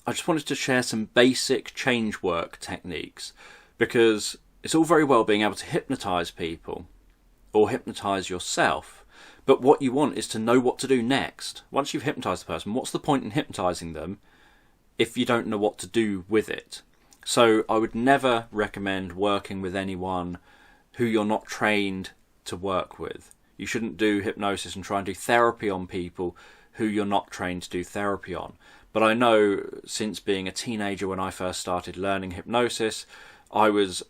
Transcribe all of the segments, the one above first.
I just wanted to share some basic change work techniques, because it's all very well being able to hypnotise people or hypnotise yourself, but what you want is to know what to do next. Once you've hypnotised the person, what's the point in hypnotising them if you don't know what to do with it? So I would never recommend working with anyone who you're not trained to work with. You shouldn't do hypnosis and try and do therapy on people who you're not trained to do therapy on. But I know since being a teenager, when I first started learning hypnosis, I was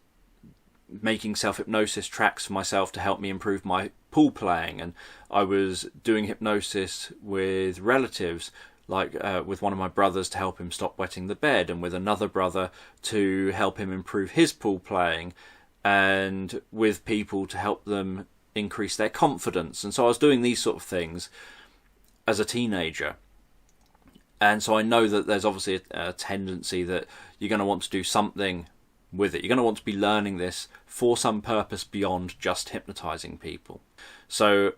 making self-hypnosis tracks for myself to help me improve my pool playing, and I was doing hypnosis with relatives, like with one of my brothers to help him stop wetting the bed, and with another brother to help him improve his pool playing, and with people to help them increase their confidence. And so I was doing these sort of things as a teenager. And so I know that there's obviously a tendency that you're going to want to do something with it. You're going to want to be learning this for some purpose beyond just hypnotizing people. So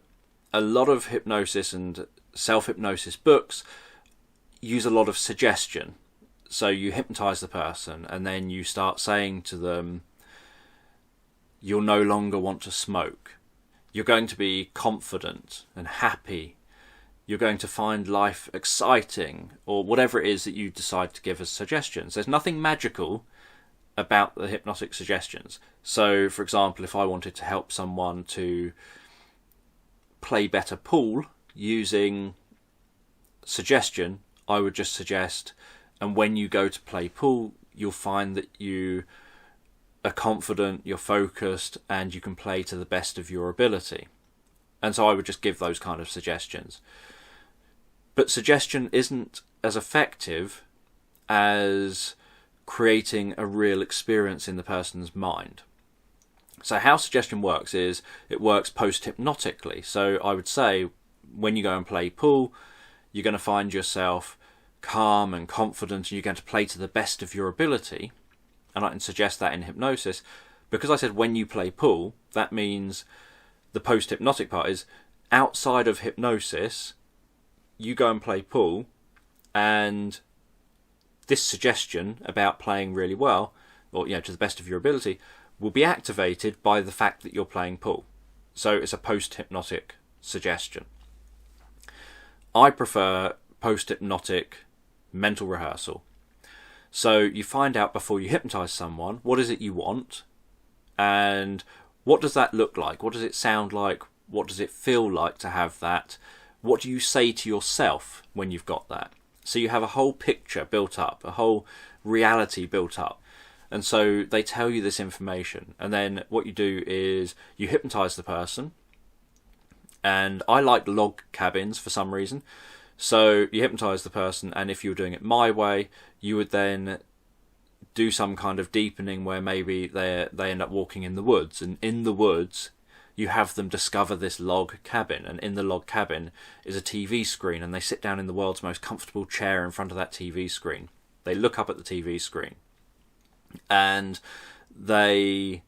a lot of hypnosis and self-hypnosis books use a lot of suggestion. So you hypnotize the person and then you start saying to them, you'll no longer want to smoke. You're going to be confident and happy. You're going to find life exciting, or whatever it is that you decide to give as suggestions. There's nothing magical about the hypnotic suggestions. So, for example, if I wanted to help someone to play better pool using suggestion, I would just suggest, and when you go to play pool, you'll find that you are confident, you're focused, and you can play to the best of your ability. And so I would just give those kind of suggestions. But suggestion isn't as effective as creating a real experience in the person's mind. So how suggestion works is it works post-hypnotically. So I would say when you go and play pool, you're going to find yourself calm and confident, and you're going to play to the best of your ability. And I can suggest that in hypnosis. Because I said when you play pool, that means the post-hypnotic part is outside of hypnosis, you go and play pool, and this suggestion about playing really well, or to the best of your ability, will be activated by the fact that you're playing pool. So it's a post-hypnotic suggestion. I prefer post-hypnotic mental rehearsal. So you find out before you hypnotize someone, what is it you want, and what does that look like? What does it sound like? What does it feel like to have that? What do you say to yourself when you've got that? So you have a whole picture built up, a whole reality built up. And so they tell you this information. And then what you do is you hypnotize the person. And I like log cabins for some reason. So you hypnotize the person, and if you were doing it my way, you would then do some kind of deepening where maybe they end up walking in the woods. And in the woods, you have them discover this log cabin, and in the log cabin is a TV screen, and they sit down in the world's most comfortable chair in front of that TV screen. They look up at the TV screen, and they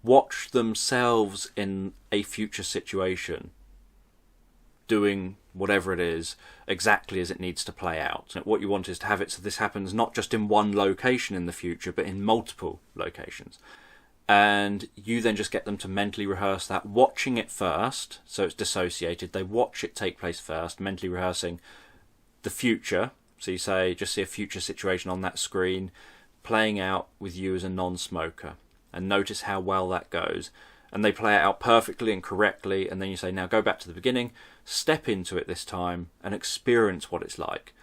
watch themselves in a future situation, doing whatever it is exactly as it needs to play out. And what you want is to have it so this happens not just in one location in the future, but in multiple locations. And you then just get them to mentally rehearse that, watching it first, so it's dissociated. They watch it take place first, mentally rehearsing the future. So you say, just see a future situation on that screen playing out with you as a non-smoker, and notice how well that goes. And they play it out perfectly and correctly, and then you say, now go back to the beginning, step into it this time, and experience what it's like.